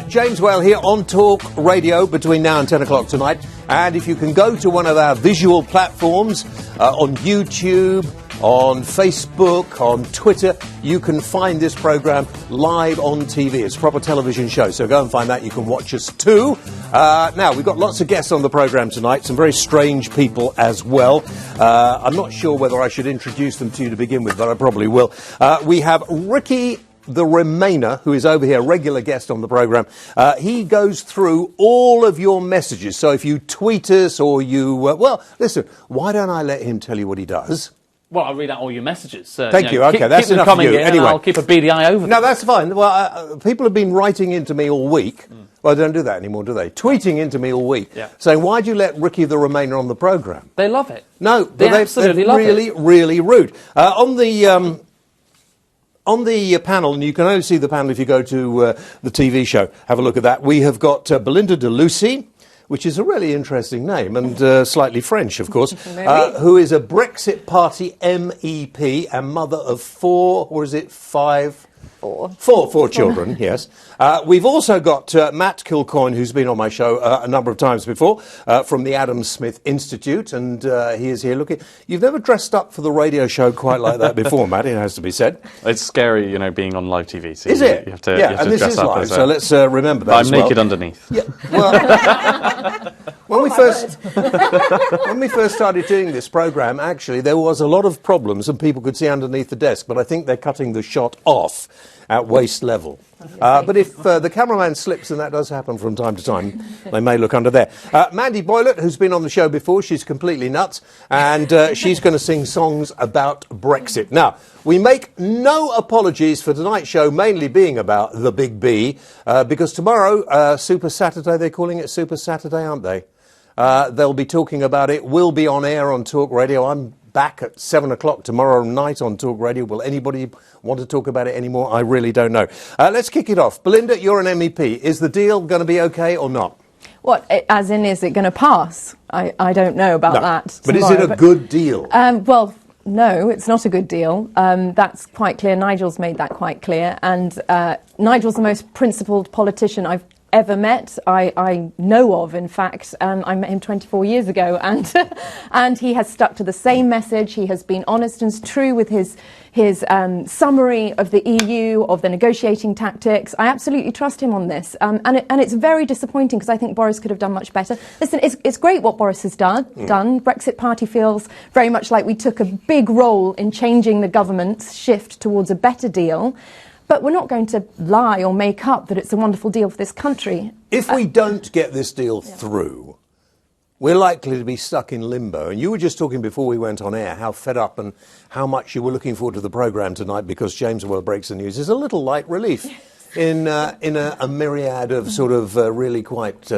James Whale here on Talk Radio between now and 10 o'clock tonight. And if you can go to one of our visual platforms on YouTube, on Facebook, on Twitter, you can find this programme live on TV. It's a proper television show, so go and find that. You can watch us too. Now, we've got lots of guests on the programme tonight, some very strange people as well. I'm not sure whether I should introduce them to you to begin with, but I probably will. We have Ricky the Remainer, who is over here, regular guest on the programme. He goes through all of your messages. So if you tweet us or you... well, listen, why don't I let him tell you what he does? Well, I'll read out all your messages. Thank you. Okay, that's keep enough coming for you. In anyway, I'll keep a beady eye over them. No, that's fine. Well, people have been writing into me all week. Well, they don't do that anymore, do they? Tweeting into me all week, saying, why'd you let Ricky the Remainer on the programme? They love it. No, they absolutely they're love really, it. really rude. On the panel, and you can only see the panel if you go to the TV show, have a look at that. We have got Belinda De Lucy, which is a really interesting name, and slightly French, of course, who is a Brexit Party MEP and mother of four children, yes. We've also got Matt Kilcoyne, who's been on my show a number of times before, from the Adam Smith Institute, and he is here looking... You've never dressed up for the radio show quite like that before, Matt, it has to be said. It's scary, you know, being on live TV. So is it? You have to, and this is live, so let's remember that I'm naked underneath. Yeah, well... When we first started doing this programme, actually, there was a lot of problems and people could see underneath the desk, but I think they're cutting the shot off at waist level. But if the cameraman slips, and that does happen from time to time, they may look under there. Mandy Boylett, who's been on the show before, she's completely nuts, and she's going to sing songs about Brexit. Now, we make no apologies for tonight's show mainly being about the Big B, because tomorrow, Super Saturday, they're calling it Super Saturday, aren't they? They'll be talking about it. We'll be on air on Talk Radio. I'm back at 7 o'clock tomorrow night on Talk Radio. Will anybody want to talk about it anymore? I really don't know. Let's kick it off. Belinda, you're an MEP. Is the deal going to be okay or not? What, as in, is it going to pass? I don't know about that. But is it a good deal? Well, no, it's not a good deal. That's quite clear. Nigel's made that quite clear. And Nigel's the most principled politician I've ever met, I know of, in fact. I met him 24 years ago, and and he has stuck to the same message. He has been honest and true with his summary of the EU, of the negotiating tactics. I absolutely trust him on this, and it's very disappointing because I think Boris could have done much better. Listen, it's great what Boris has done. Brexit Party feels very much like we took a big role in changing the government's shift towards a better deal. But we're not going to lie or make up that it's a wonderful deal for this country. If we don't get this deal through, we're likely to be stuck in limbo. And you were just talking before we went on air how fed up and how much you were looking forward to the programme tonight because James Whale Breaks the News is a little light relief in a myriad of sort of really quite...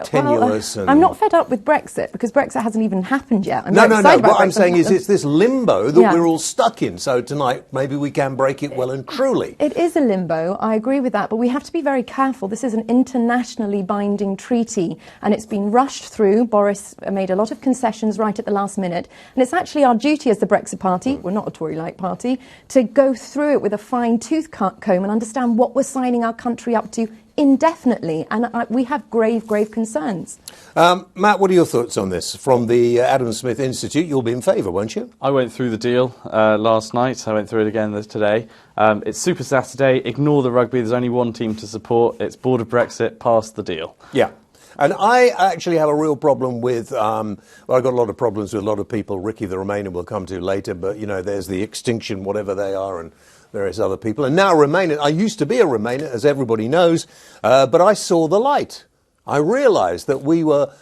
tenuous. I'm not fed up with Brexit because Brexit hasn't even happened yet. No. What I'm saying is it's this limbo that we're all stuck in. So tonight maybe we can break it well and truly. It is a limbo. I agree with that. But we have to be very careful. This is an internationally binding treaty and it's been rushed through. Boris made a lot of concessions right at the last minute. And it's actually our duty as the Brexit Party, we're not a Tory-like party, to go through it with a fine-tooth comb and understand what we're signing our country up to indefinitely, and we have grave concerns. Matt, what are your thoughts on this? From the Adam Smith Institute, you'll be in favour, won't you? I went through the deal last night. I went through it again today. It's Super Saturday. Ignore the rugby. There's only one team to support. It's Board of Brexit. Pass the deal. Yeah. And I actually have a real problem with, I've got a lot of problems with a lot of people. Ricky the Remainer we'll come to later, but, you know, there's the Extinction, whatever they are, and various other people. And now Remainer, I used to be a Remainer, as everybody knows, but I saw the light. I realised that we were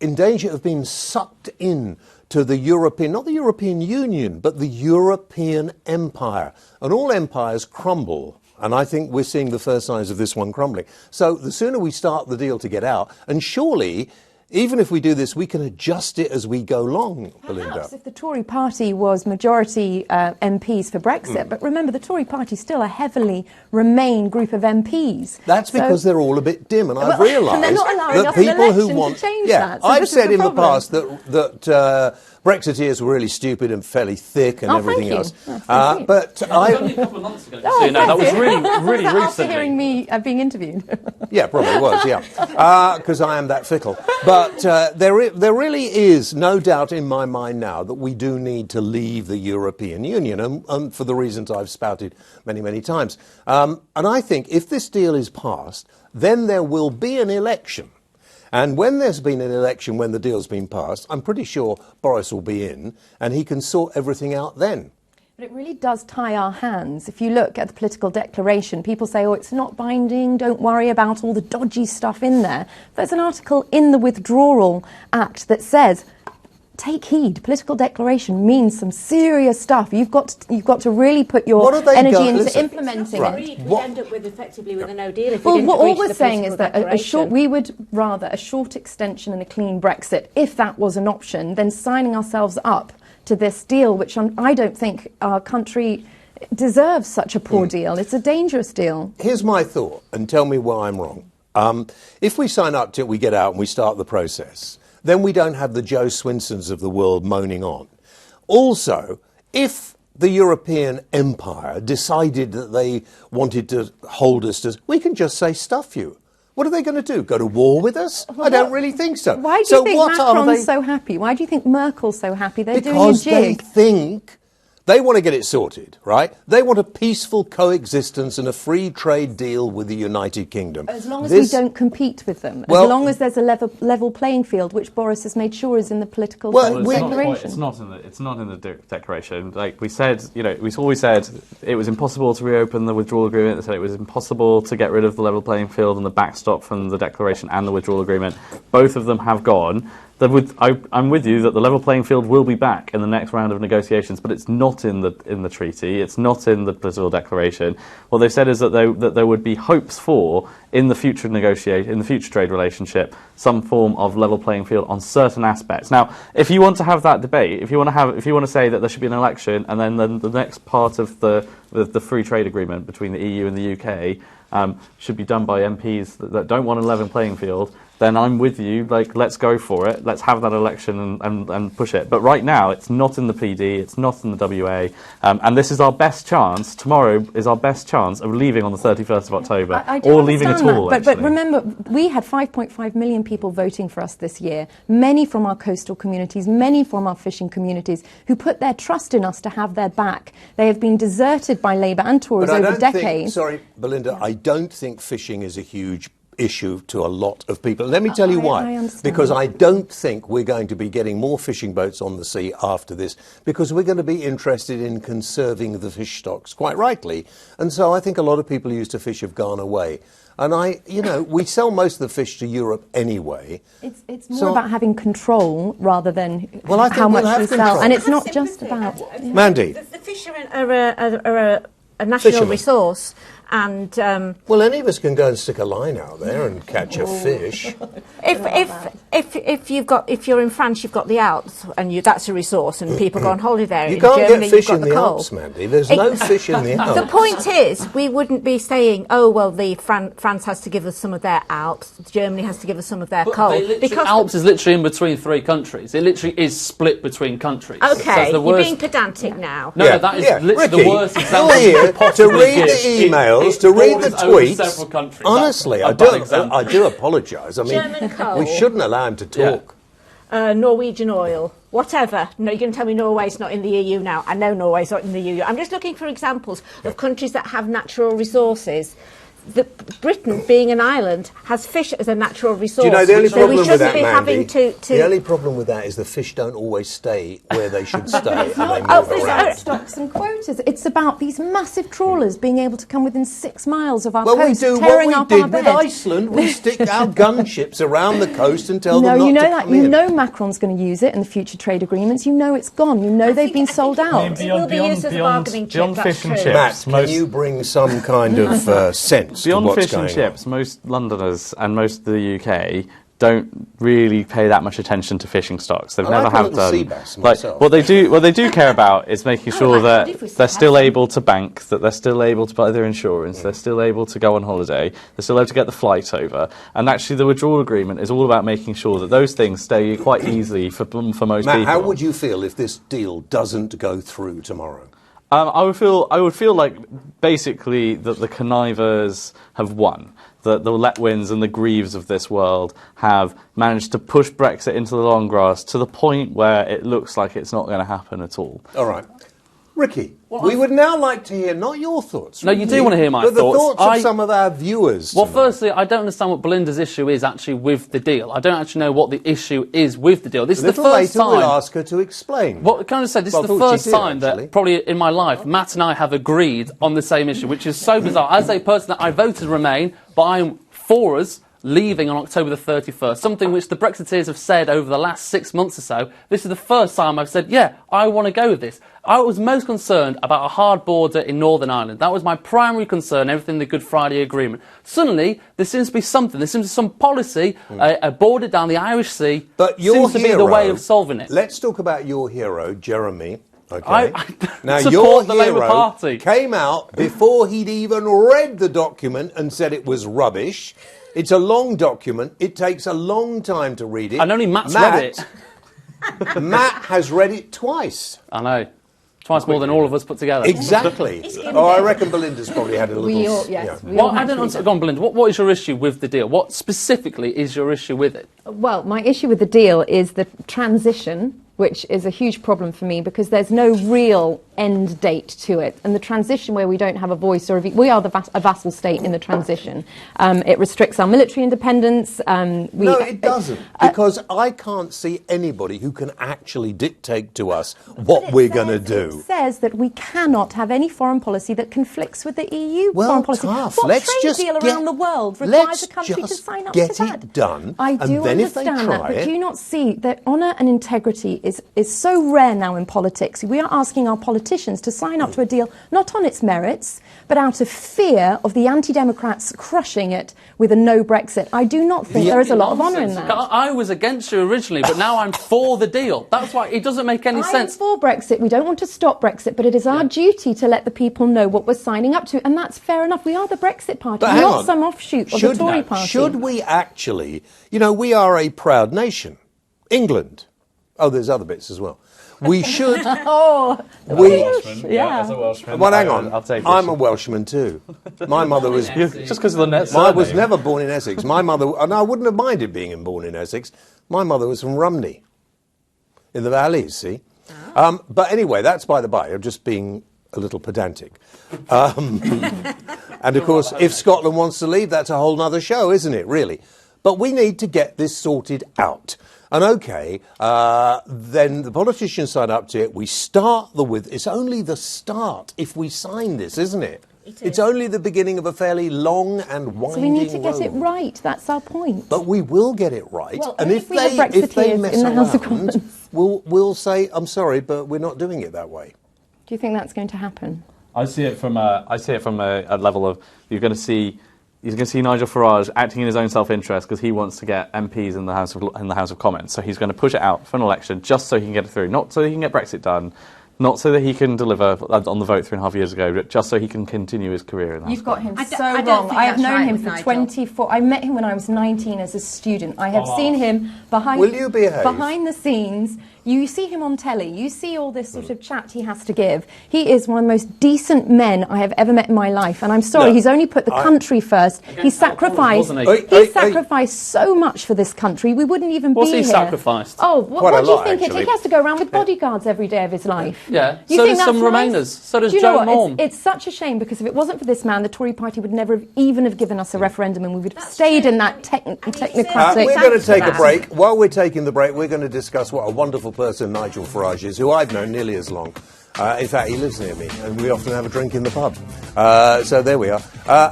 in danger of being sucked in to the European, not the European Union, but the European Empire. And all empires crumble. And I think we're seeing the first signs of this one crumbling. So the sooner we start the deal to get out, and surely even if we do this, we can adjust it as we go along, Belinda. Perhaps if the Tory party was majority MPs for Brexit, but remember the Tory party is still a heavily Remain group of MPs. That's because they're all a bit dim, and I've realised they're not allowing that us an people who election want to change that. So I've this is said the in the problem. past that Brexiteers were really stupid and fairly thick and Oh, everything thank you. else. Thank you. But It was only a couple of months ago. Oh, so, you know, that was thank you. really Was that after recently. hearing me being interviewed? yeah, probably was, yeah, because I am that fickle. But there really is no doubt in my mind now that we do need to leave the European Union, and for the reasons I've spouted many, many times. And I think if this deal is passed, then there will be an election. And when there's been an election, when the deal's been passed, I'm pretty sure Boris will be in, and he can sort everything out then. But it really does tie our hands. If you look at the political declaration, people say, oh, it's not binding, don't worry about all the dodgy stuff in there. There's an article in the Withdrawal Act that says, take heed, political declaration means some serious stuff. You've got to really put your energy into implementing it. We'd end up with effectively with a no deal if we Well, didn't what agree all to we're the saying is political that we would rather a short extension and a clean Brexit, if that was an option, than signing ourselves up to this deal, which I don't think our country deserves such a poor deal. It's a dangerous deal. Here's my thought, and tell me why I'm wrong. If we sign up to it, we get out and we start the process, then we don't have the Joe Swinsons of the world moaning on. Also, if the European Empire decided that they wanted to hold us to, we can just say, stuff you. What are they going to do? Go to war with us? I don't really think so. Why do you think Macron's so happy? Why do you think Merkel's so happy? They're doing a because they jig. think they want to get it sorted, right? They want a peaceful coexistence and a free trade deal with the United Kingdom. As long as we don't compete with them, Well- as long as there's a level playing field, which Boris has made sure is in the political Well, declaration. It's not in the declaration. Like we said, we always said it was impossible to reopen the withdrawal agreement. They said it was impossible to get rid of the level playing field and the backstop from the declaration and the withdrawal agreement. Both of them have gone. I'm with you that the level playing field will be back in the next round of negotiations, but it's not in the treaty. It's not in the political declaration. What they've said is that there would be hopes for in the future trade relationship some form of level playing field on certain aspects. Now, if you want to have that debate, if you want to say that there should be an election, and then the next part of the free trade agreement between the EU and the UK should be done by MPs that don't want a level playing field, then I'm with you. Like, let's go for it. Let's have that election and push it. But right now, it's not in the PD. It's not in the WA. And this is our best chance. Tomorrow is our best chance of leaving on the 31st of October, I do or leaving at understand all. that, but actually. remember, we had 5.5 million people voting for us this year, many from our coastal communities, many from our fishing communities, who put their trust in us to have their back. They have been deserted by Labour and Tories But I over don't decades. sorry, Belinda, I don't think fishing is a huge issue to a lot of people. Let me tell you why. I understand. Because I don't think we're going to be getting more fishing boats on the sea after this, because we're going to be interested in conserving the fish stocks, quite rightly. And so I think a lot of people who used to fish have gone away. And we sell most of the fish to Europe anyway. It's more about having control rather than Well, I think how we'll much have we control. sell. And it's not That's just simple about... thing. Mandy. The fish are a national Fishermen. resource, and Well, any of us can go and stick a line out there and catch a fish. if you're in France, you've got the Alps, and that's a resource, and people go on holiday there. You in can't Germany, get fish you've in got the coal. Alps, Mandy. There's no fish in the Alps. The point is, we wouldn't be saying, "Oh well, France has to give us some of their Alps, Germany has to give us some of their coal," because Alps is literally in between three countries. It literally is split between countries. So okay, it's the you're worst. being pedantic now. No, that is literally Ricky, the worst you're example here you could to possibly read give. the emails, It to read the borders over tweets. several countries. Honestly, That's I a bad do. example. I do apologise. I mean, German coal. we shouldn't allow him to talk. Norwegian oil, whatever. No, you're going to tell me Norway's not in the EU now. I know Norway's not in the EU. I'm just looking for examples of countries that have natural resources. Britain, being an island, has fish as a natural resource. Do you know the only so problem we with shouldn't that, be having Mandy? to. The only problem with that is the fish don't always stay where they should stay, and they move It's around. about stocks and quotas. It's about these massive trawlers being able to come within 6 miles of our Well, we coast, do tearing what up we our did with bed. Iceland. We stick our gunships around the coast and tell No, them not you know to that. come You in. know Macron's going to use it in the future trade agreements. You know it's gone. You know they've been sold out. It will be used as a bargaining chip. beyond That's fish and true. chips. Matt, can you bring some kind of sense to Beyond what's fish and going chips, most Londoners and most of the UK don't really pay that much attention to fishing stocks. They've I never like a have little done. sea bass myself. What they do care about is making sure like if we that they're still had them. able to bank, that they're still able to buy their insurance, they're still able to go on holiday, they're still able to get the flight over. And actually, the withdrawal agreement is all about making sure that those things stay quite easily for most Matt, people. how would you feel if this deal doesn't go through tomorrow? I would feel like basically that the connivers have won. That the Letwins and the Greaves of this world have managed to push Brexit into the long grass to the point where it looks like it's not going to happen at all. All right. Ricky, we would now like to hear not your thoughts. No, you Ricky, do want to hear my but thoughts. the thoughts of some of our viewers. Well, tonight. firstly, I don't understand what Belinda's issue is actually with the deal. I don't actually know what the issue is with the deal. This a is the little first later time. we'll ask her to explain. Well, can I just say, this Well, is I the thought she first did, time actually. that probably in my life Matt and I have agreed on the same issue, which is so bizarre. As a person that I voted Remain, but I'm for us leaving on October the 31st, something which the Brexiteers have said over the last 6 months or so. This is the first time I've said, yeah, I want to go with this. I was most concerned about a hard border in Northern Ireland. That was my primary concern, everything in the Good Friday Agreement. Suddenly, there seems to be something, there seems to be some policy, a border down the Irish Sea, But your seems to be the hero- way of solving it. Let's talk about your hero, Jeremy. Okay. I now, support your the Labour hero Party. came out before he'd even read the document and said it was rubbish. It's a long document. It takes a long time to read it. And only Matt's read it. Matt has read it twice. I know. Twice more than all of us put together. Exactly. Oh, I reckon Belinda's probably had a little... We all, yes. yeah. We Well, all I have don't to understand. read Go on, Belinda. What is your issue with the deal? What specifically is your issue with it? it. Well, my issue with the deal is the transition, which is a huge problem for me because there's no real end date to it. And the transition where we don't have a voice, or we are a vassal state in the transition. It restricts our military independence. No, it doesn't, because I can't see anybody who can actually dictate to us what we're going to do. It says that we cannot have any foreign policy that conflicts with the EU Well, foreign policy. tough. What Let's trade just deal get- around the world requires let's a country to just sign up get to that? it done, I and do then if they understand that, try but it- do you not see that honour and integrity is so rare now in politics? We are asking our politicians to sign up to a deal not on its merits, but out of fear of the anti-democrats crushing it with a no Brexit. I do not think there is a lot of honour in that. I was against you originally, but now I'm for the deal. That's why it doesn't make any I am sense. for Brexit. We don't want to stop Brexit, but it is our duty to let the people know what we're signing up to, and that's fair enough. We are the Brexit party, But hang not on. some offshoot of the Tory party. Should we actually... You know, we are a proud nation. England. Oh, there's other bits as well. We should... Oh, we... yeah. As a Welshman, Well, hang on. I'll take I'm a Welshman too. My mother was... just because of the net. I was never born in Essex. My mother... And I wouldn't have minded being born in Essex. My mother was from Rumney. In the valleys, see? But anyway, that's by the by. I'm just being a little pedantic. And of course, if Scotland wants to leave, that's a whole other show, isn't it, really? But we need to get this sorted out. And OK, then the politicians sign up to it. We start it's only the start if we sign this, isn't it? It's only the beginning of a fairly long and winding road. So we need to get it right. That's our point. But we will get it right. Well, and if we have they Brexiteers mess in the House of around, Commons. we'll say, I'm sorry, but we're not doing it that way. Do you think that's going to happen? I see it from a level of you're going to see Nigel Farage acting in his own self-interest because he wants to get MPs in the House of Commons. So he's going to push it out for an election just so he can get it through, not so he can get Brexit done, not so that he can deliver on the vote 3.5 years ago, but just so he can continue his career in the House You've of got him Commons. so I don't wrong. think I have that's known right him with for Nigel. 24... I met him when I was 19 as a student. I have seen him behind... Will you behave? Behind the scenes. You see him on telly. You see all this sort of chat he has to give. He is one of the most decent men I have ever met in my life. And I'm sorry, No, he's only put the country first. He sacrificed... wasn't he? He sacrificed so much for this country. We wouldn't even What's be he here. sacrificed? Oh, Quite what a do you lot, think? actually. He has to go around with bodyguards every day of his life. Yeah, You so think does some that's nice? Remainers. So does Do you know Joe what? Norm. It's such a shame because if it wasn't for this man, the Tory party would never have given us a referendum, and we would have stayed in that technocratic... We're going to take a that. break. While we're taking the break, we're going to discuss what a wonderful person Nigel Farage is, who I've known nearly as long. In fact, he lives near me, and we often have a drink in the pub. So there we are.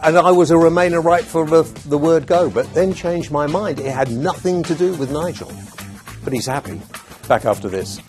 And I was a Remainer right for the word go, but then changed my mind. It had nothing to do with Nigel. But he's happy. Back after this.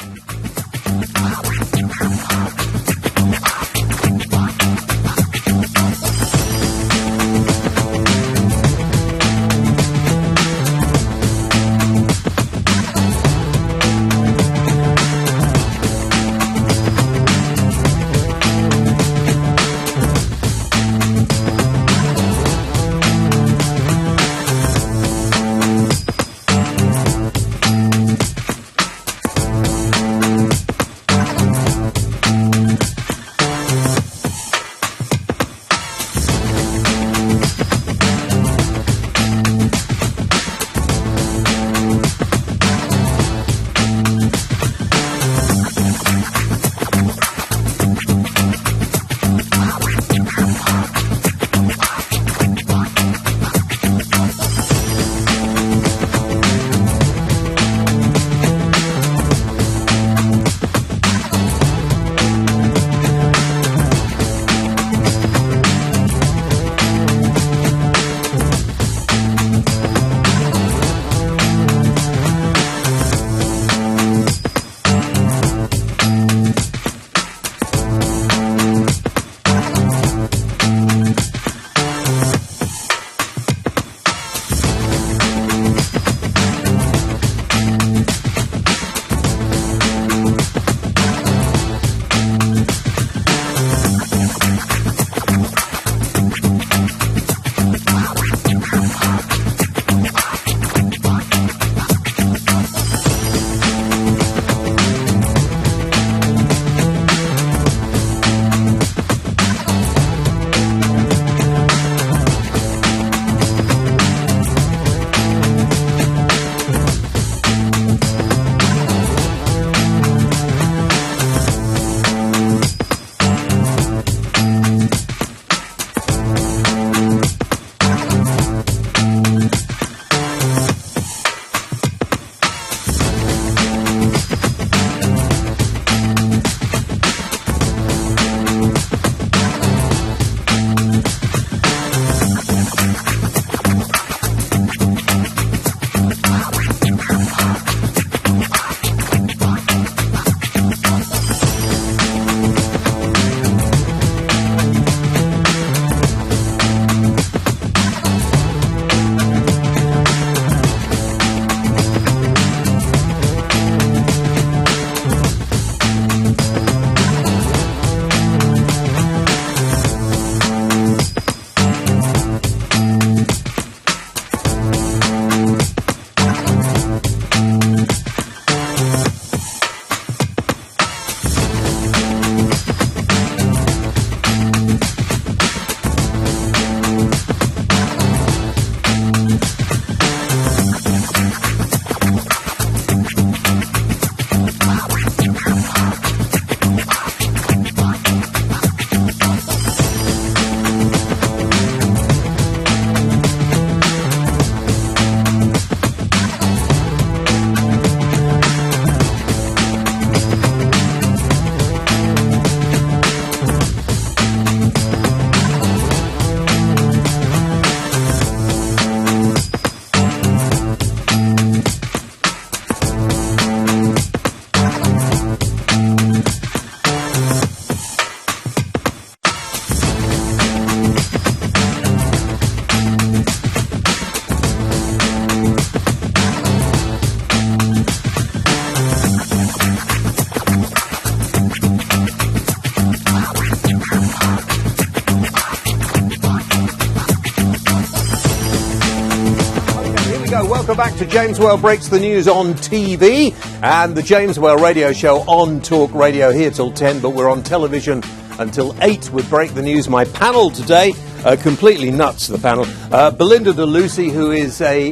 So, welcome back to James Whale Breaks the News on TV and the James Whale Radio Show on Talk Radio here till 10, but we're on television until 8 with Break the News. My panel today, completely nuts, the panel. Belinda De Lucy, who is a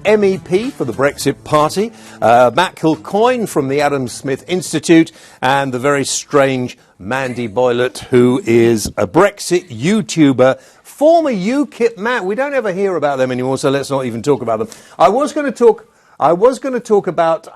MEP for the Brexit Party, Matt Kilcoyne from the Adam Smith Institute, and the very strange Mandy Boylett, who is a Brexit YouTuber, former UKIP. Matt, we don't ever hear about them anymore, so let's not even talk about them. I was going to talk about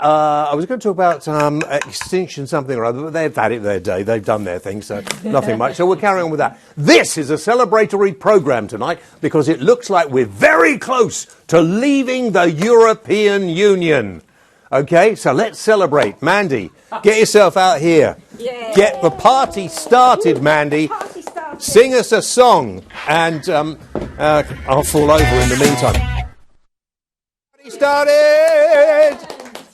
extinction something or other, but they've had it their day. They've done their thing, so nothing much. So we'll carry on with that. This is a celebratory programme tonight because it looks like we're very close to leaving the European Union. Okay, so let's celebrate. Mandy, get yourself out here. Yeah. Get the party started, Mandy. Party started. Sing us a song, and I'll fall over in the meantime. Started.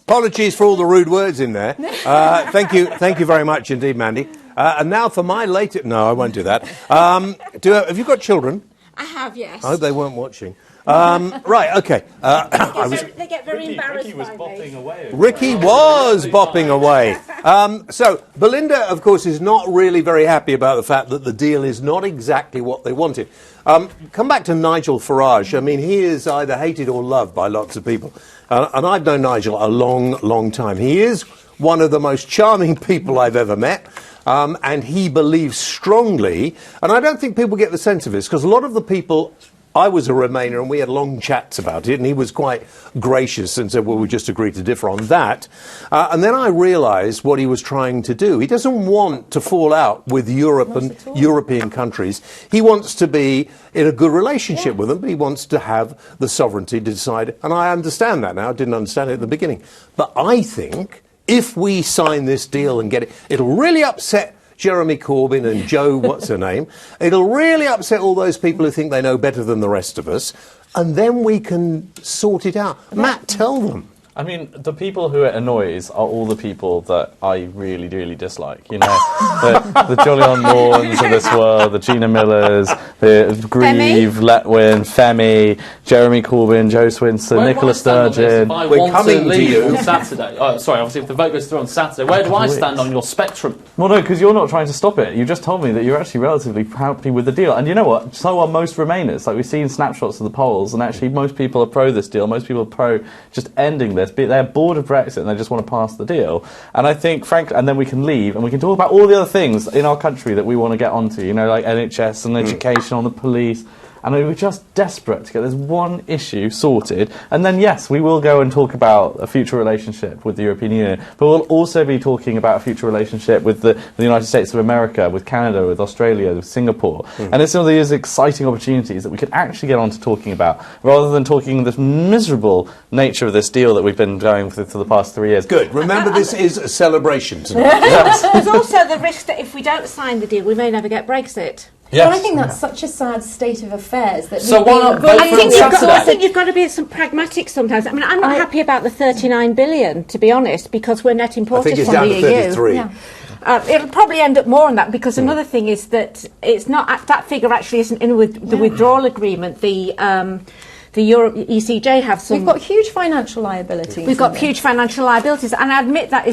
Apologies for all the rude words in there. Thank you very much indeed, Mandy. And now for my latest. No, I won't do that. Have you got children? I have, yes. I hope they weren't watching. Right, okay. They get very embarrassed. Ricky was bopping away. Ricky was bopping away. So Belinda, of course, is not really very happy about the fact that the deal is not exactly what they wanted. Come back to Nigel Farage. I mean, he is either hated or loved by lots of people. And I've known Nigel a long, long time. He is one of the most charming people I've ever met. And he believes strongly, and I don't think people get the sense of this, because a lot of the people, I was a Remainer and we had long chats about it, and he was quite gracious and said, well, we just agreed to differ on that. And then I realised what he was trying to do. He doesn't want to fall out with Europe and European countries. He wants to be in a good relationship with them, but he wants to have the sovereignty to decide. And I understand that now. I didn't understand it at the beginning. But I think if we sign this deal and get it, it'll really upset Jeremy Corbyn and Joe, what's her name? It'll really upset all those people who think they know better than the rest of us. And then we can sort it out. Matt, tell them. I mean, the people who it annoys are all the people that I really, really dislike. You know, the Jolyon Lawns of this world, the Gina Millers, the Grieve, Letwin, Femi, Jeremy Corbyn, Joe Swinson, Nicola Sturgeon. We're coming to you on Saturday. Oh, sorry, obviously if the vote goes through on Saturday, where do I stand on your spectrum? Well, no, because you're not trying to stop it. You just told me that you're actually relatively happy with the deal. And you know what? So are most Remainers. Like, we've seen snapshots of the polls, and actually most people are pro this deal. Most people are pro just ending this. They're bored of Brexit and they just want to pass the deal. And I think, frankly, and then we can leave and we can talk about all the other things in our country that we want to get onto, you know, like NHS and education, on the police. And we were just desperate to get this one issue sorted. And then, yes, we will go and talk about a future relationship with the European Union. But we'll also be talking about a future relationship with the United States of America, with Canada, with Australia, with Singapore. And it's one of these exciting opportunities that we could actually get on to talking about, rather than talking this miserable nature of this deal that we've been going through for the past 3 years. Good. Remember, this is a celebration tonight. There's also the risk that if we don't sign the deal, we may never get Brexit. Yes. But I think that's such a sad state of affairs that. So why not vote I for think, it I Saturday? think you've got to be some pragmatic sometimes. I mean, I'm not happy about the 39 billion, to be honest, because we're net I importers think it's from down the to EU. 33. Yeah. It'll probably end up more on that, because another thing is that it's not that figure actually isn't in with the withdrawal agreement. The ECJ have some. We've got huge financial liabilities. We've got huge financial liabilities, and I admit that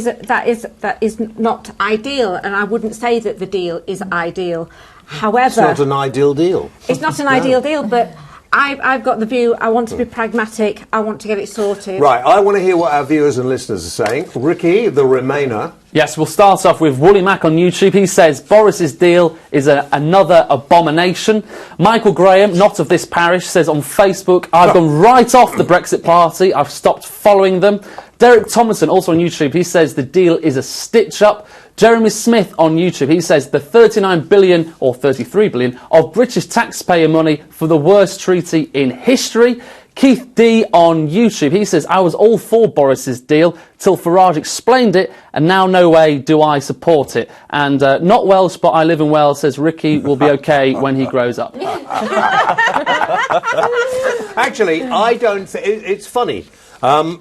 is not ideal, and I wouldn't say that the deal is ideal. However, It's not an ideal deal. It's not an ideal deal, but I've got the view, I want to be pragmatic, I want to get it sorted. Right, I want to hear what our viewers and listeners are saying. Ricky, the Remainer. Yes, we'll start off with Woolly Mac on YouTube. He says Boris's deal is another abomination. Michael Graham, not of this parish, says on Facebook, I've gone right off the Brexit Party. I've stopped following them. Derek Thomason, also on YouTube, he says the deal is a stitch-up. Jeremy Smith on YouTube, he says the 39 billion or 33 billion of British taxpayer money for the worst treaty in history. Keith D on YouTube, he says, I was all for Boris's deal till Farage explained it, and now no way do I support it. And not Welsh, but I live in Wales, says Ricky will be okay when he grows up. Actually, I don't think... It's funny. For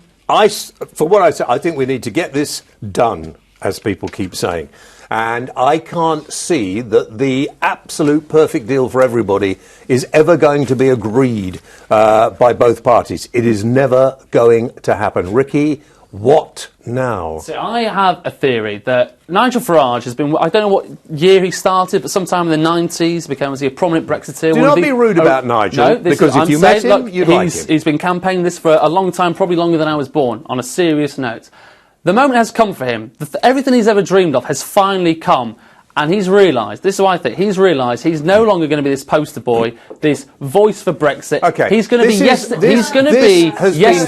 what I say, I think we need to get this done, as people keep saying. And I can't see that the absolute perfect deal for everybody is ever going to be agreed by both parties. It is never going to happen. Ricky, what now? So I have a theory that Nigel Farage has been, I don't know what year he started, but sometime in the 90s became a prominent Brexiteer. Do not be rude about Nigel, no, because if you met him, you'd like him. He's been campaigning this for a long time, probably longer than I was born, on a serious note. The moment has come for him. Everything he's ever dreamed of has finally come. And he's realised, this is what I think, he's realised he's no longer going to be this poster boy, this voice for Brexit. Okay. He's going to be yesterday's news.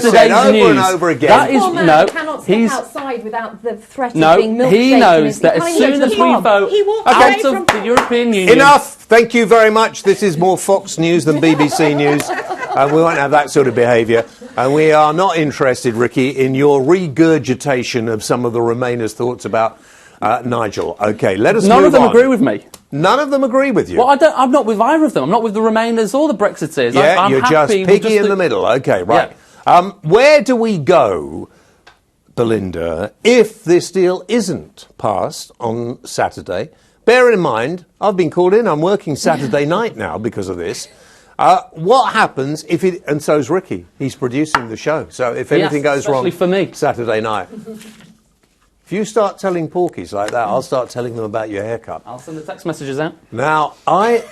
Over and over again. That is, no, cannot step outside without the threat of no, being milkshaked. he knows that as soon as we vote out of the European Union... Enough! Thank you very much. This is more Fox News than BBC News. And we won't have that sort of behaviour. And we are not interested, Ricky, in your regurgitation of some of the Remainers' thoughts about Nigel. OK, let us move on. None of them agree with me. None of them agree with you? Well, I'm not with either of them. I'm not with the Remainers or the Brexiteers. Yeah, I'm you're just piggy in the middle. OK, right. Yeah. Where do we go, Belinda, if this deal isn't passed on Saturday? Bear in mind, I've been called in. I'm working Saturday night now because of this. What happens if it... And so's Ricky. He's producing the show. So if anything goes wrong for me. Saturday night... If you start telling porkies like that, I'll start telling them about your haircut. I'll send the text messages out. Now, I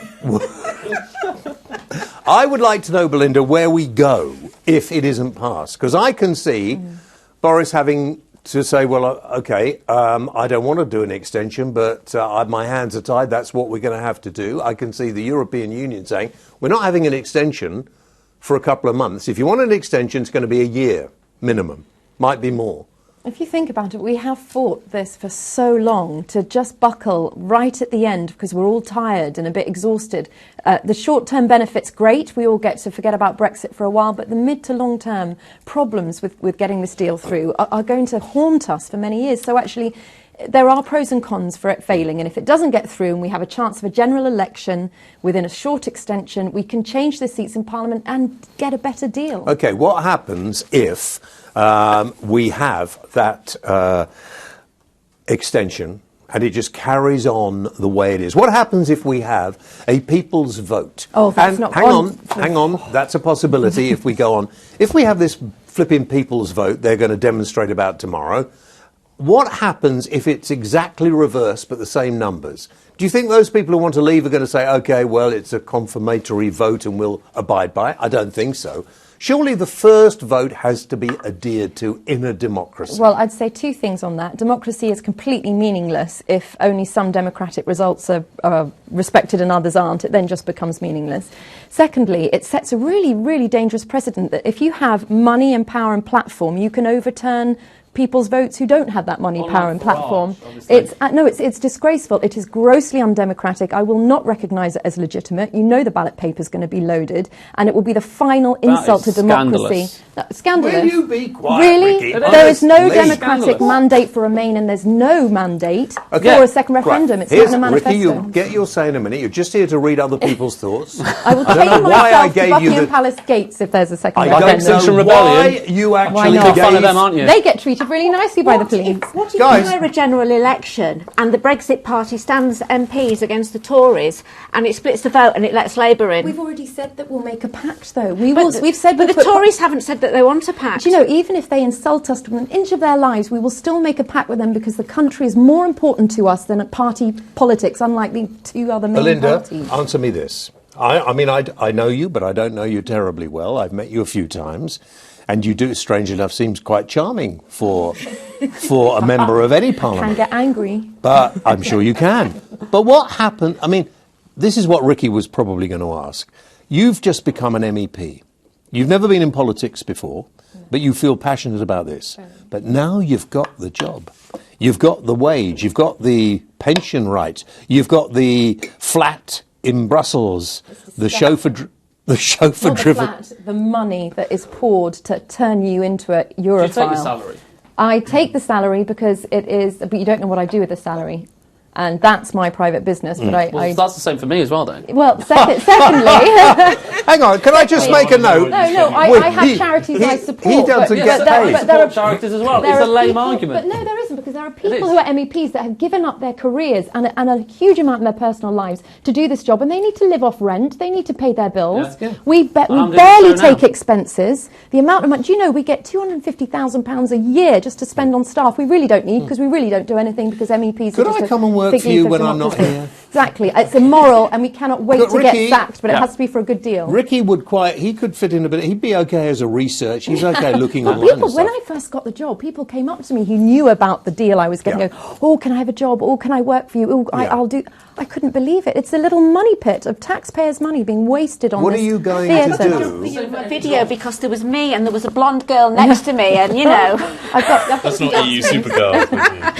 would like to know, Belinda, where we go if it isn't passed. Because I can see Boris having to say, well, OK, I don't want to do an extension, but my hands are tied. That's what we're going to have to do. I can see the European Union saying, we're not having an extension for a couple of months. If you want an extension, it's going to be a year minimum. Might be more. If you think about it, we have fought this for so long to just buckle right at the end because we're all tired and a bit exhausted. The short-term benefit's great. We all get to forget about Brexit for a while, but the mid to long-term problems with getting this deal through are going to haunt us for many years. So actually, there are pros and cons for it failing, and if it doesn't get through and we have a chance of a general election within a short extension, we can change the seats in Parliament and get a better deal. OK, what happens if we have that extension and it just carries on the way it is? What happens if we have a people's vote? Oh, that's not... Hang on, that's a possibility if we go on. If we have this flipping people's vote they're going to demonstrate about tomorrow, what happens if it's exactly reversed but the same numbers? Do you think those people who want to leave are going to say, OK, well, it's a confirmatory vote and we'll abide by it? I don't think so. Surely the first vote has to be adhered to in a democracy. Well, I'd say two things on that. Democracy is completely meaningless if only some democratic results are respected and others aren't. It then just becomes meaningless. Secondly, it sets a really, really dangerous precedent that if you have money and power and platform, you can overturn people's votes who don't have that money, power and platform. It's disgraceful. It is grossly undemocratic. I will not recognise it as legitimate. You know the ballot paper is going to be loaded and it will be the final insult to democracy. Scandalous. Will you be quiet, really? Ricky? There is no democratic mandate for Remain and there's no mandate for a second referendum. It's not in the manifesto. Ricky, you'll get your say in a minute. You're just here to read other people's thoughts. I will take myself to Buckingham Palace gates if there's a second referendum. I don't know why you actually make fun of them, aren't you? They get treated really nicely by the police. What if you have a general election and the Brexit Party stands MPs against the Tories and it splits the vote and it lets Labour in? We've already said that we'll make a pact, though. But the Tories haven't said that they want a pact. Do you know, even if they insult us to an inch of their lives, we will still make a pact with them because the country is more important to us than party politics, unlike the two other main parties. Belinda, answer me this. I know you, but I don't know you terribly well. I've met you a few times. And you do, strange enough, seems quite charming for a member of any parliament. Can get angry. But I'm sure you can. But what happened? I mean, this is what Ricky was probably going to ask. You've just become an MEP. You've never been in politics before, but you feel passionate about this. But now you've got the job. You've got the wage. You've got the pension right. You've got the flat in Brussels, the chauffeur... The money that is poured to turn you into a Europhile. Do you take the salary? I take the salary because it is, but you don't know what I do with the salary. And that's my private business. But that's the same for me as well, then. Well, secondly... Hang on, can I just make a note? No, I have charities I support. He doesn't get paid. But there are charities as well. It's a lame argument. But no, there isn't, because there are people who are MEPs that have given up their careers and a huge amount of their personal lives to do this job, and they need to live off rent, they need to pay their bills. Yeah. We barely take expenses. The amount of money, do you know, we get £250,000 a year just to spend on staff we really don't need, because we really don't do anything, because MEPs Could are just I come and work for you when I'm not here? Exactly. It's immoral, and we cannot wait But to Ricky, get sacked, but it has to be for a good deal. Ricky he could fit in a bit. He'd be okay as a research. He's okay looking But online. people, when I first got the job, people came up to me who knew about the deal I was getting. Yeah. Go, oh, can I have a job? Oh, can I work for you? Oh, I'll do. I couldn't believe it. It's a little money pit of taxpayers' money being wasted on What this are you going theatre. to do? Video because there was me and there was a blonde girl next to me, and you know. That's not EU Supergirls.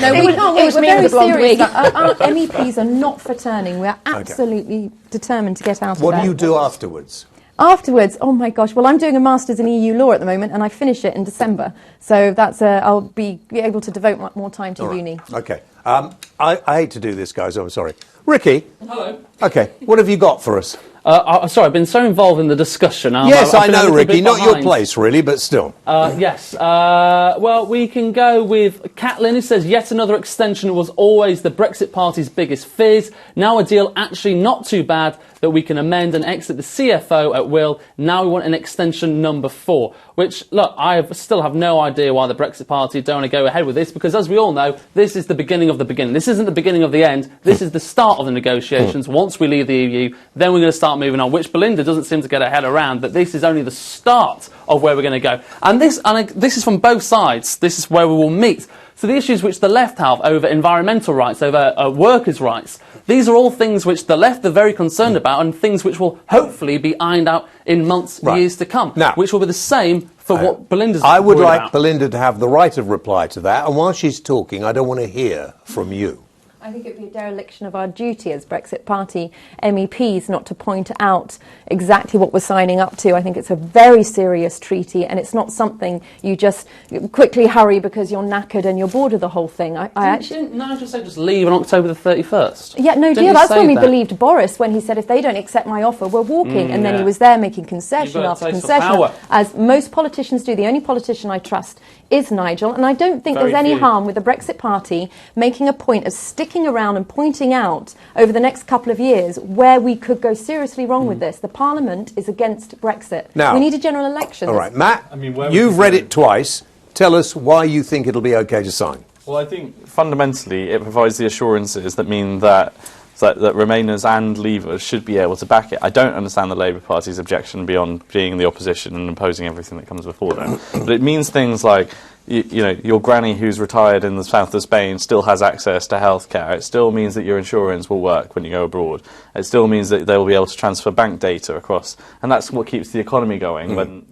No, we can't. It was We're me very with the blonde serious. wig. Our MEPs are not for turning. We're absolutely determined to get out of What there. do you do afterwards? Afterwards, oh my gosh, well, I'm doing a master's in EU law at the moment, and I finish it in December. So that's I'll be able to devote more time to uni. Okay. I hate to do this, guys. I'm sorry. Ricky. Hello. Okay. What have you got for us? I'm sorry, I've been so involved in the discussion. Yes, I've I been a know, little Ricky. bit Not your behind. place, really, but still. Yes. Well, we can go with Catlin, who says, yet another extension was always the Brexit Party's biggest fears. Now a deal actually not too bad that we can amend and exit the CFO at will. Now we want an extension number 4. Which, look, still have no idea why the Brexit Party don't want to go ahead with this, because as we all know, this is the beginning of the beginning. This isn't the beginning of the end. This is the start of the negotiations. Once we leave the EU, then we're going to start moving on, which Belinda doesn't seem to get her head around, that this is only the start of where we're going to go. And this is from both sides. This is where we will meet. So the issues which the left have over environmental rights, over workers' rights, these are all things which the left are very concerned about, and things which will hopefully be ironed out in months, years to come, now, which will be the same for what Belinda's I would worried like about. Belinda to have the right of reply to that, and while she's talking, I don't want to hear from you. I think it would be a dereliction of our duty as Brexit Party MEPs not to point out exactly what we're signing up to. I think it's a very serious treaty, and it's not something you just quickly hurry because you're knackered and you're bored of the whole thing. Didn't Nigel say just leave on October the 31st? Yeah, no, Didn't dear, he that's say when we that? believed Boris, when he said, if they don't accept my offer, we're walking. And then yeah. he was there making concession You've got a after taste of concession, power. as most politicians do. The only politician I trust is Nigel, and I don't think Very there's any few. harm with the Brexit Party making a point of sticking around and pointing out over the next couple of years where we could go seriously wrong with this. The Parliament is against Brexit. Now, we need a general election. All right, Matt, where would you've you read go? it twice. Tell us why you think it'll be okay to sign. Well, I think fundamentally it provides the assurances that mean that Remainers and Leavers should be able to back it. I don't understand the Labour Party's objection beyond being in the opposition and opposing everything that comes before them. But it means things like, you know, your granny who's retired in the south of Spain still has access to healthcare. It still means that your insurance will work when you go abroad. It still means that they will be able to transfer bank data across. And that's what keeps the economy going when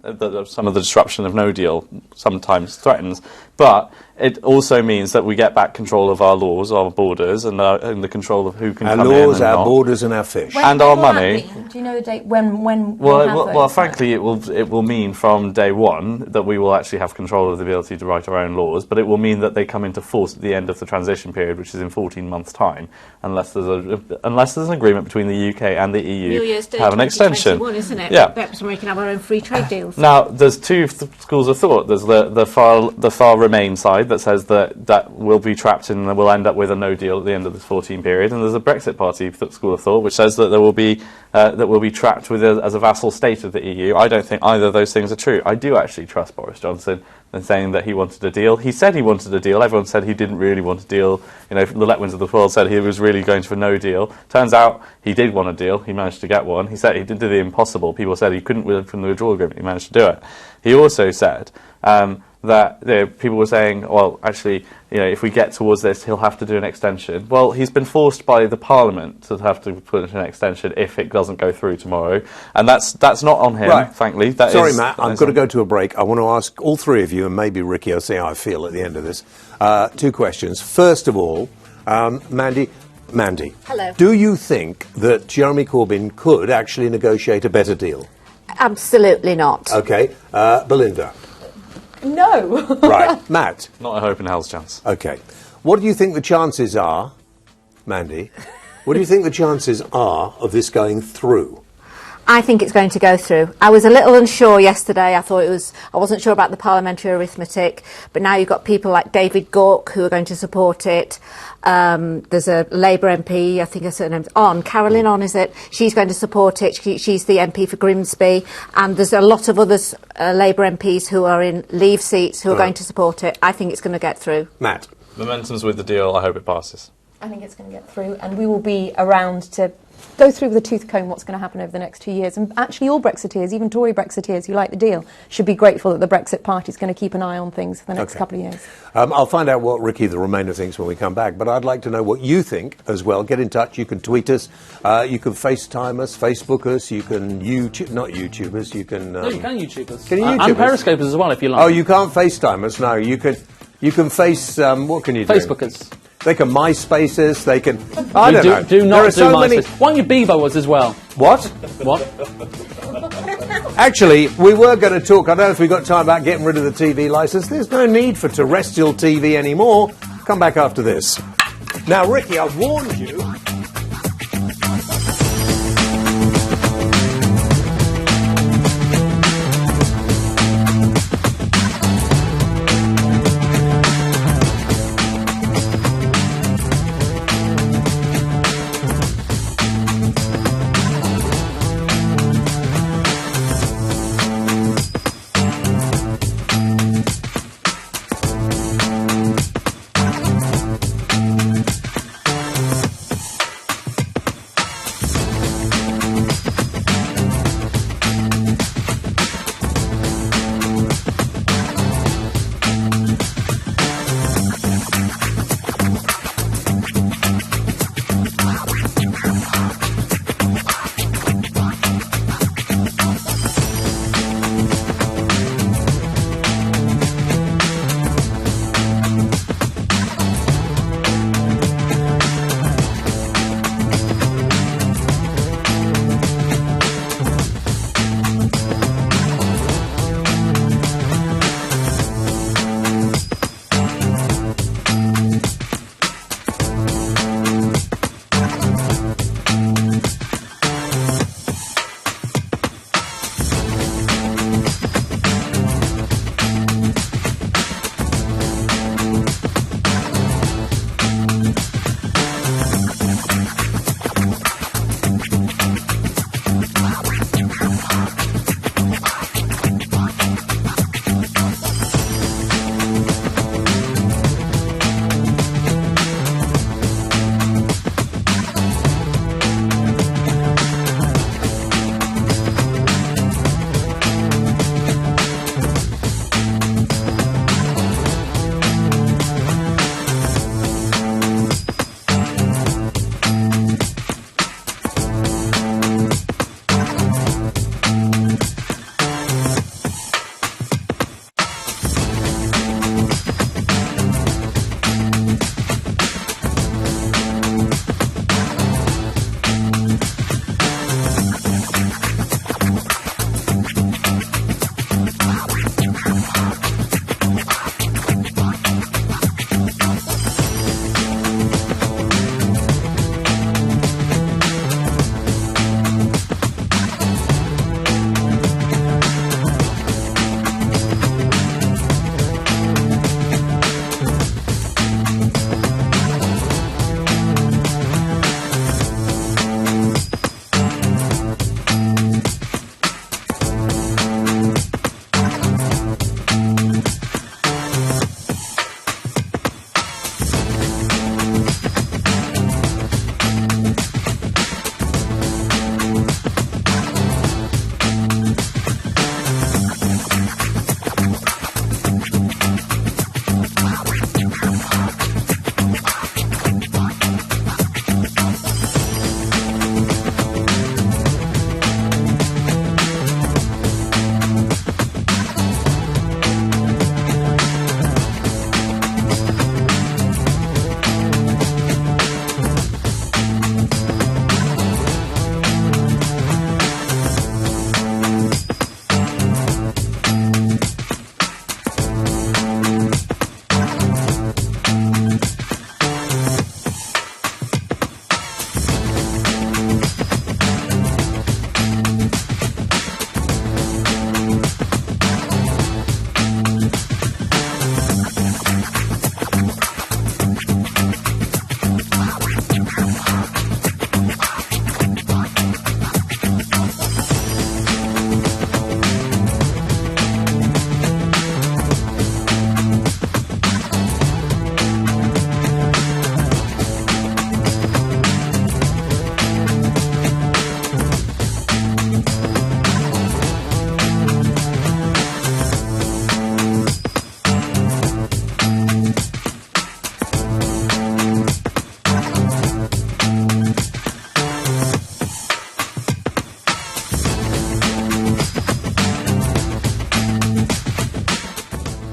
some of the disruption of no deal sometimes threatens. But it also means that we get back control of our laws, our borders, and the control of who can Our come in laws, and our not. borders and our fish. And our money. Do you know the date when Well, frankly, it will mean from day one that we will actually have control of the ability to write our own laws, but it will mean that they come into force at the end of the transition period, which is in 14 months' time, unless there's an agreement between the UK and the EU New Year's Day to have an extension. 2021, isn't it? Yeah. Perhaps we can have our own free trade deals. Now, there's two schools of thought. There's the far Remain side that says that we'll be trapped in and we'll end up with a no deal at the end of this 14 period, and there's a Brexit Party school of thought which says that we'll be trapped as a vassal state of the EU. I don't think either of those things are true. I do actually trust Boris Johnson in saying that he wanted a deal. He said he wanted a deal. Everyone said he didn't really want a deal. You know, the Letwins of the world said he was really going for no deal. Turns out he did want a deal. He managed to get one. He said he did the impossible. People said he couldn't win from the withdrawal agreement. He managed to do it. He also said that people were saying, well, actually, you know, if we get towards this, he'll have to do an extension. Well, he's been forced by the Parliament to have to put in an extension if it doesn't go through tomorrow, and that's not on him, Right. frankly. Sorry, Matt, I've got to go to a break. I want to ask all three of you, and maybe Ricky, I'll see how I feel at the end of this. Two questions. First of all, Mandy. Hello. Do you think that Jeremy Corbyn could actually negotiate a better deal? Absolutely not. Okay. Belinda. No. Right. Matt. Not a hope in hell's chance. Okay. What do you think the chances are, Mandy, what do you think the chances are of this going through? I think it's going to go through. I was a little unsure yesterday. I wasn't sure about the parliamentary arithmetic, but now you've got people like David Gauke who are going to support it. There's a Labour MP, I think her surname's Caroline On, is it? She's going to support it. She's the MP for Grimsby. And there's a lot of others, Labour MPs who are in Leave seats who are going to support it. I think it's going to get through. Matt? Momentum's with the deal. I hope it passes. I think it's going to get through, and we will be around to go through with a tooth comb what's going to happen over the next 2 years. And actually all Brexiteers, even Tory Brexiteers who like the deal, should be grateful that the Brexit Party is going to keep an eye on things for the next couple of years. I'll find out what Ricky the Remainer thinks when we come back, but I'd like to know what you think as well. Get in touch. You can tweet us. You can FaceTime us, Facebook us. You can not YouTubers. You can... no, you can YouTube us. Can you YouTube and Periscope us as well, if you like. Oh, you can't FaceTime us? No, you can face... what can you do? Facebook us. They can MySpace us, they can... I don't know. Do not there are do so MySpace. many... Why don't you Bebo us as well? What? What? Actually, we were going to talk, I don't know if we've got time, about getting rid of the TV licence. There's no need for terrestrial TV anymore. Come back after this. Now, Ricky, I've warned you...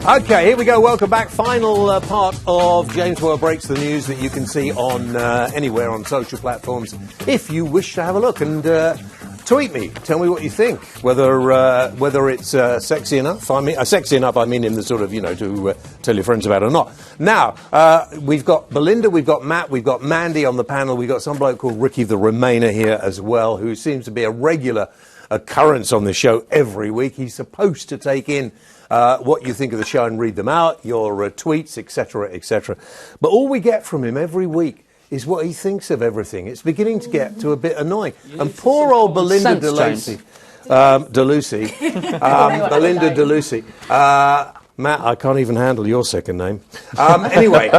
Okay, here we go. Welcome back. Final part of James Boyle Breaks the News that you can see on anywhere on social platforms if you wish to have a look. And tweet me. Tell me what you think. Whether it's sexy enough. Sexy enough, I mean in the sort of, to tell your friends about or not. Now, we've got Belinda, we've got Matt, we've got Mandy on the panel. We've got some bloke called Ricky the Remainer here as well, who seems to be a regular occurrence on the show every week. He's supposed to take in what you think of the show and read them out, your tweets, etc., etc. But all we get from him every week is what he thinks of everything. It's beginning to get to a bit annoying. And poor old Belinda De Lucy, Belinda De Lucy, Matt, I can't even handle your second name. Anyway,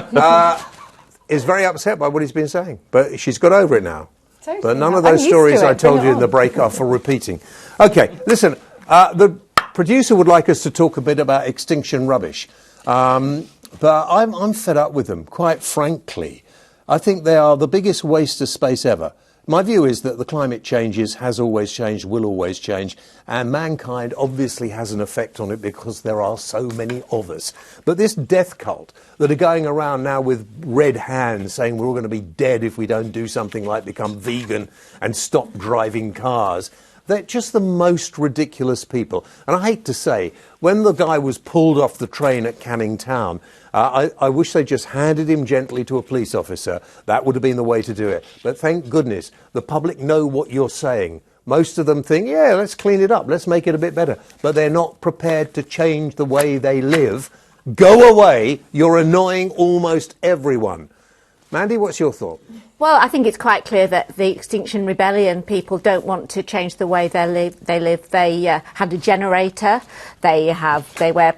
is very upset by what he's been saying. But she's got over it now. Totally. But none of those stories I told you in the break are for repeating. Okay, listen, the producer would like us to talk a bit about extinction rubbish. But I'm fed up with them, quite frankly. I think they are the biggest waste of space ever. My view is that the climate changes, has always changed, will always change, and mankind obviously has an effect on it because there are so many of us. But this death cult that are going around now with red hands saying we're all going to be dead if we don't do something like become vegan and stop driving cars, they're just the most ridiculous people. And I hate to say, when the guy was pulled off the train at Canning Town, I wish they just handed him gently to a police officer. That would have been the way to do it. But thank goodness the public know what you're saying. Most of them think, yeah, let's clean it up, let's make it a bit better. But they're not prepared to change the way they live. Go away, you're annoying almost everyone. Mandy, what's your thought? Well, I think it's quite clear that the Extinction Rebellion people don't want to change the way they live. They had a generator. They wear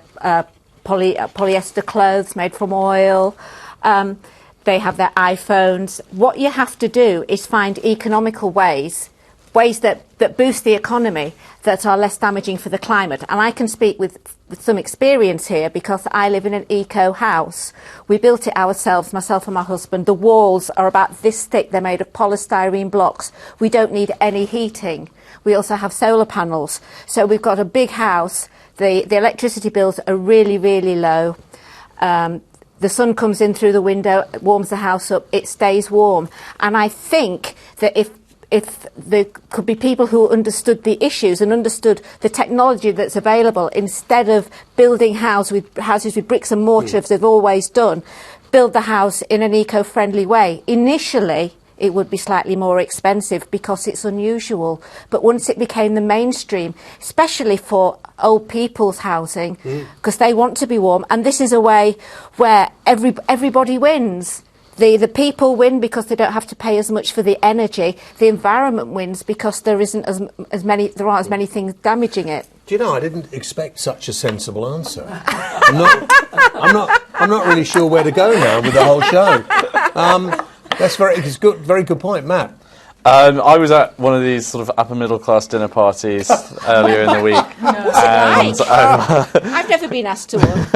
polyester clothes made from oil. They have their iPhones. What you have to do is find economical ways that boost the economy, that are less damaging for the climate. And I can speak with some experience here because I live in an eco house. We built it ourselves, myself and my husband. The walls are about this thick. They're made of polystyrene blocks. We don't need any heating. We also have solar panels. So we've got a big house. The electricity bills are really, really low. The sun comes in through the window, it warms the house up, it stays warm. And I think that if there could be people who understood the issues and understood the technology that's available, instead of building houses with bricks and mortar as they've always done, build the house in an eco-friendly way. Initially, it would be slightly more expensive because it's unusual. But once it became the mainstream, especially for old people's housing, because they want to be warm, and this is a way where everybody wins. The people win because they don't have to pay as much for the energy. The environment wins because there aren't as many things damaging it. Do you know, I didn't expect such a sensible answer. I'm not really sure where to go now with the whole show. That's very good point, Matt. I was at one of these sort of upper middle class dinner parties earlier in the week. And I've never been asked to one.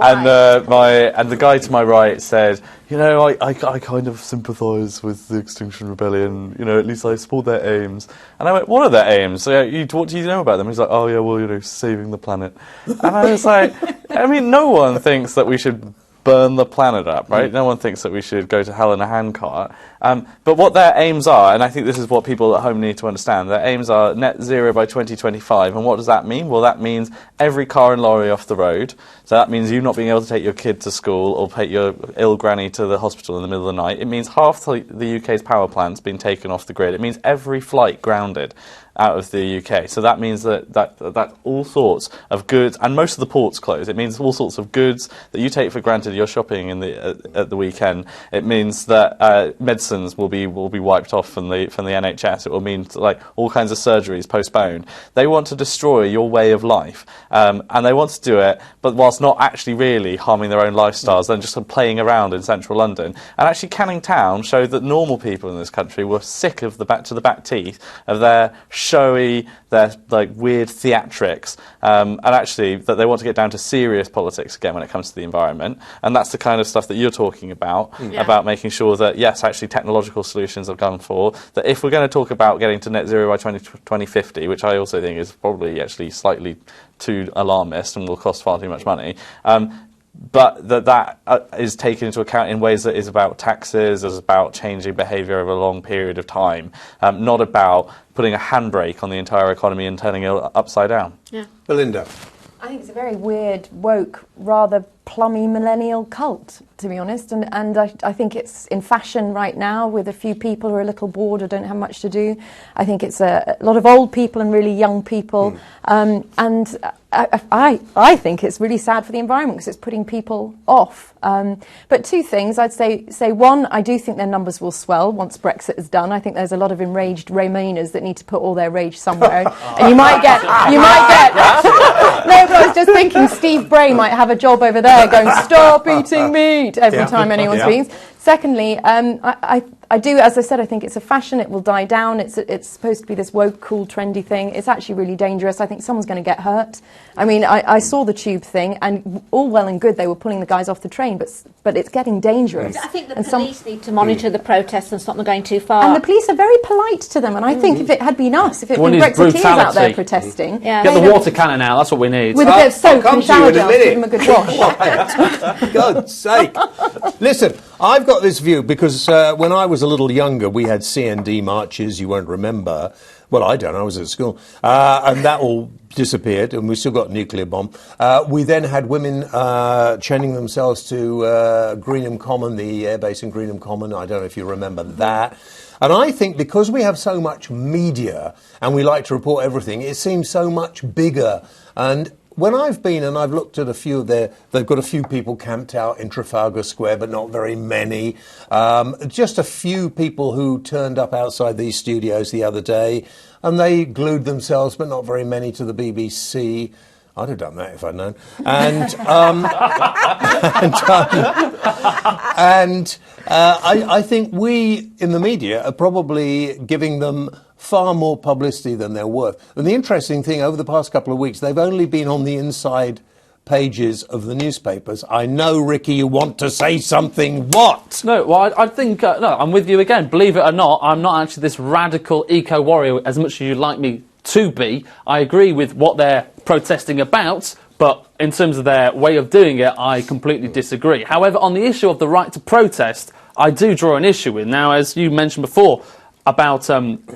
And the guy to my right said, I kind of sympathise with the Extinction Rebellion. At least I support their aims. And I went, what are their aims? So, what do you know about them? He's like, oh yeah, well, saving the planet. And I was like, no one thinks that we should burn the planet up, right? No one thinks that we should go to hell in a handcart. But what their aims are, and I think this is what people at home need to understand, their aims are net zero by 2025. And what does that mean? Well, that means every car and lorry off the road. So that means you not being able to take your kid to school or take your ill granny to the hospital in the middle of the night. It means half the UK's power plants being taken off the grid. It means every flight grounded out of the UK. So that means that all sorts of goods, and most of the ports close. It means all sorts of goods that you take for granted you're shopping at the weekend. It means that medicines will be wiped off from the NHS. It will mean all kinds of surgeries postponed. They want to destroy your way of life, and they want to do it, but whilst not actually really harming their own lifestyles, and just sort of playing around in central London. And actually, Canning Town showed that normal people in this country were sick of the back teeth of their showy, they're like weird theatrics, and actually that they want to get down to serious politics again when it comes to the environment. And that's the kind of stuff that you're talking about, about making sure that, yes, actually technological solutions are gone for, that if we're going to talk about getting to net zero by 2050, which I also think is probably actually slightly too alarmist and will cost far too much money, but that is taken into account in ways that is about taxes, is about changing behaviour over a long period of time, not about putting a handbrake on the entire economy and turning it upside down. Yeah. Belinda. I think it's a very weird, woke, rather plummy millennial cult, to be honest. And I think it's in fashion right now with a few people who are a little bored or don't have much to do. I think it's a lot of old people and really young people. And I think it's really sad for the environment because it's putting people off. But two things, I'd say one, I do think their numbers will swell once Brexit is done. I think there's a lot of enraged Remainers that need to put all their rage somewhere. And you might get no, but I was just thinking Steve Bray might have a job over there going, stop eating meat every time anyone speaks. Secondly, I do, as I said, I think it's a fashion. It will die down. It's supposed to be this woke, cool, trendy thing. It's actually really dangerous. I think someone's going to get hurt. I mean, I saw the tube thing, and all well and good, they were pulling the guys off the train, but it's getting dangerous. I think the police need to monitor the protests and stop them going too far. And the police are very polite to them. And I think if it had been us, if it had been Brexiteers out there protesting, get the water cannon out. That's what we need. With a bit of soap and shower gel, give them a good wash. God's sake! Listen, I've got this view because when I was a little younger, we had CND marches. You won't remember. Well, I don't. I was at school. And that all disappeared, and we still got a nuclear bomb. We then had women chaining themselves to Greenham Common, the airbase in Greenham Common. I don't know if you remember that. And I think because we have so much media and we like to report everything, it seems so much bigger. And when I've been and I've looked at a few of they've got a few people camped out in Trafalgar Square, but not very many. Just a few people who turned up outside these studios the other day, and they glued themselves, but not very many, to the BBC. I'd have done that if I'd known. I think we in the media are probably giving them far more publicity than they're worth. And the interesting thing, over the past couple of weeks, they've only been on the inside pages of the newspapers. I know, Ricky, you want to say something. What? No, well, I think, no, I'm with you again. Believe it or not, I'm not actually this radical eco-warrior as much as you'd like me to be. I agree with what they're protesting about, but in terms of their way of doing it, I completely disagree. However, on the issue of the right to protest, I do draw an issue with. Now, as you mentioned before about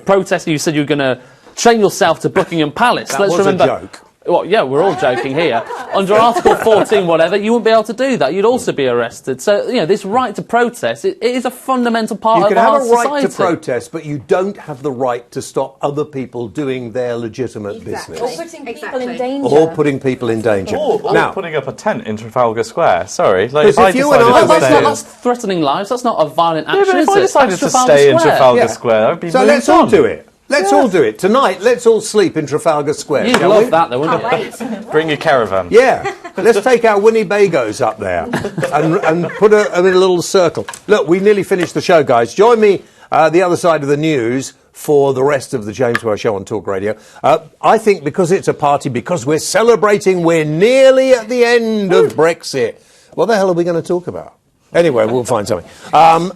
protesting, you said you were going to chain yourself to Buckingham Palace. Let's remember. A joke. Well, yeah, we're all joking here. Under Article 14, whatever, you wouldn't be able to do that. You'd also be arrested. So, you know, this right to protest, it is a fundamental part of our society. You can have a right to protest, but you don't have the right to stop other people doing their legitimate business. Or putting people in danger. Or putting people in danger. Or now, putting up a tent in Trafalgar Square. Sorry. Like, if if you and I that's threatening lives. That's not a violent action, but if I decided to stay in Trafalgar Square, I'd be so let's all do it. Let's all do it. Tonight, let's all sleep in Trafalgar Square. You'd love that, though, wouldn't you? Bring your caravan. Yeah. Let's take our Winnebagos up there and put them in a little circle. Look, we nearly finished the show, guys. Join me the other side of the news for the rest of the James Ware Show on Talk Radio. I think because it's a party, because we're celebrating, we're nearly at the end of Brexit. What the hell are we going to talk about? Anyway, we'll find something.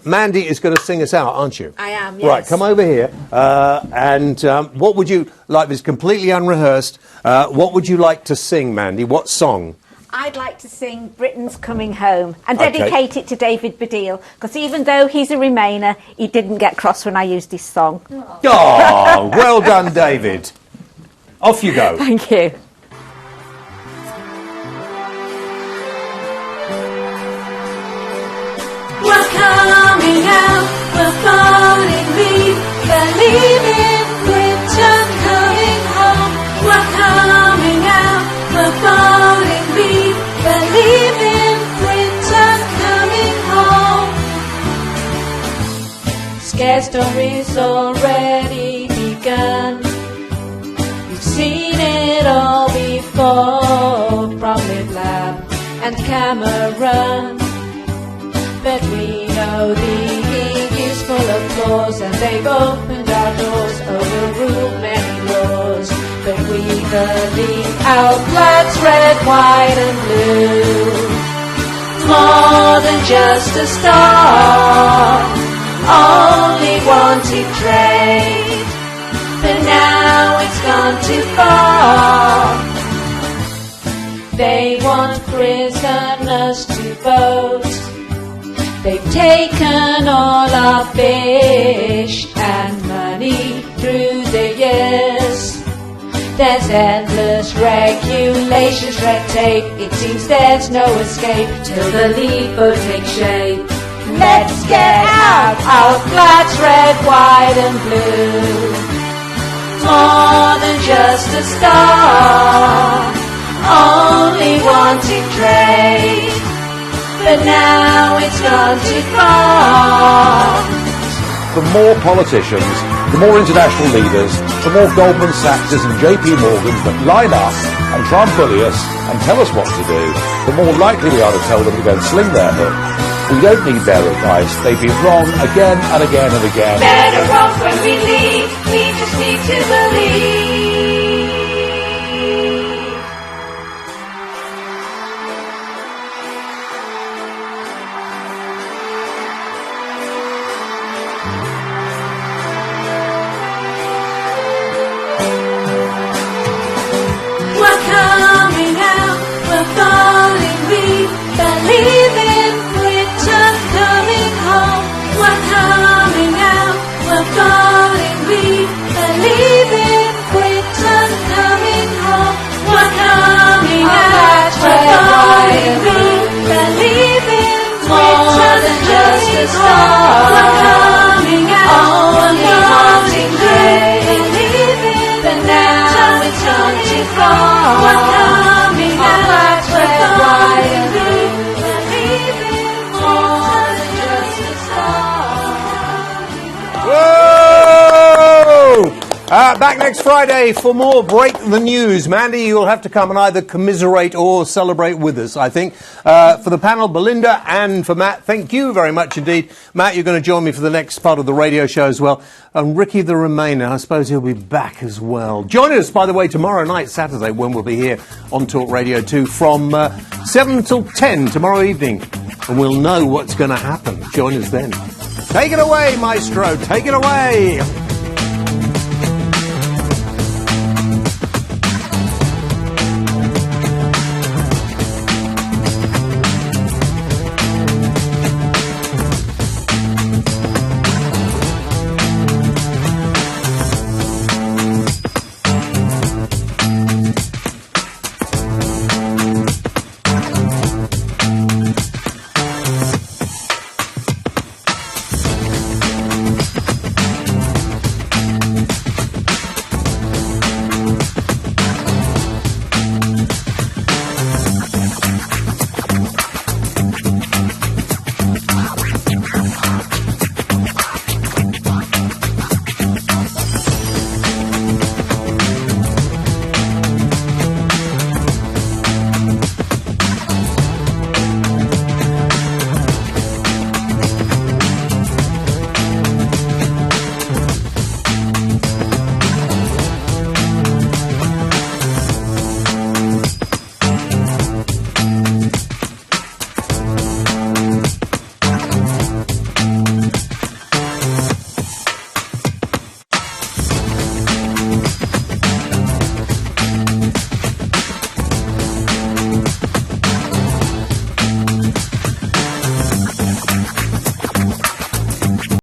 Mandy is going to sing us out, aren't you? I am, yes. Right, come over here. And what would you like, this completely unrehearsed, what would you like to sing, Mandy? What song? I'd like to sing Britain's Coming Home and dedicate it to David Baddiel, because even though he's a Remainer, he didn't get cross when I used his song. Oh, well done, David. Off you go. Thank you. We're coming out, we're voting leave, believe in Britain coming home. We're coming out, we're voting leave, believe in Britain coming home. Scare stories already begun. You've seen it all before, Bromley Lab and Cameron. But we know the EU's full of flaws, and they've opened our doors, overruled many laws. leave out flags red, white and blue. More than just a star, only wanted trade, but now it's gone too far. They want prisoners to vote. They've taken all our fish and money through the years. There's endless regulations, red tape. It seems there's no escape till the lead vote takes shape. Let's get out our flags red, white and blue. More than just a star, only wanting trade, but now it's gone too far. The more politicians, the more international leaders, the more Goldman Sachs and JP Morgans that line up and try and bully us and tell us what to do, the more likely we are to tell them to go and sling their hook. We don't need their advice. They've been wrong again and again and again. Better off when we leave, we just need to believe. We're coming out, we're falling, we believe in Britain coming home. We're coming out, we're falling, we believe in Britain coming home. We're coming out, we're falling, we believe in Britain coming home. We're coming out, we're falling, we believe in, but now it's gone too far. We're coming out, we're falling, we believe in more than just a star. Whoa! Back next Friday for more Break the News. Mandy, you'll have to come and either commiserate or celebrate with us, I think. For the panel, Belinda, and for Matt, thank you very much indeed. Matt, you're going to join me for the next part of the radio show as well. And Ricky the Remainer, I suppose he'll be back as well. Join us, by the way, tomorrow night, Saturday, when we'll be here on Talk Radio 2 from 7 till 10 tomorrow evening. And we'll know what's going to happen. Join us then. Take it away, Maestro. Take it away.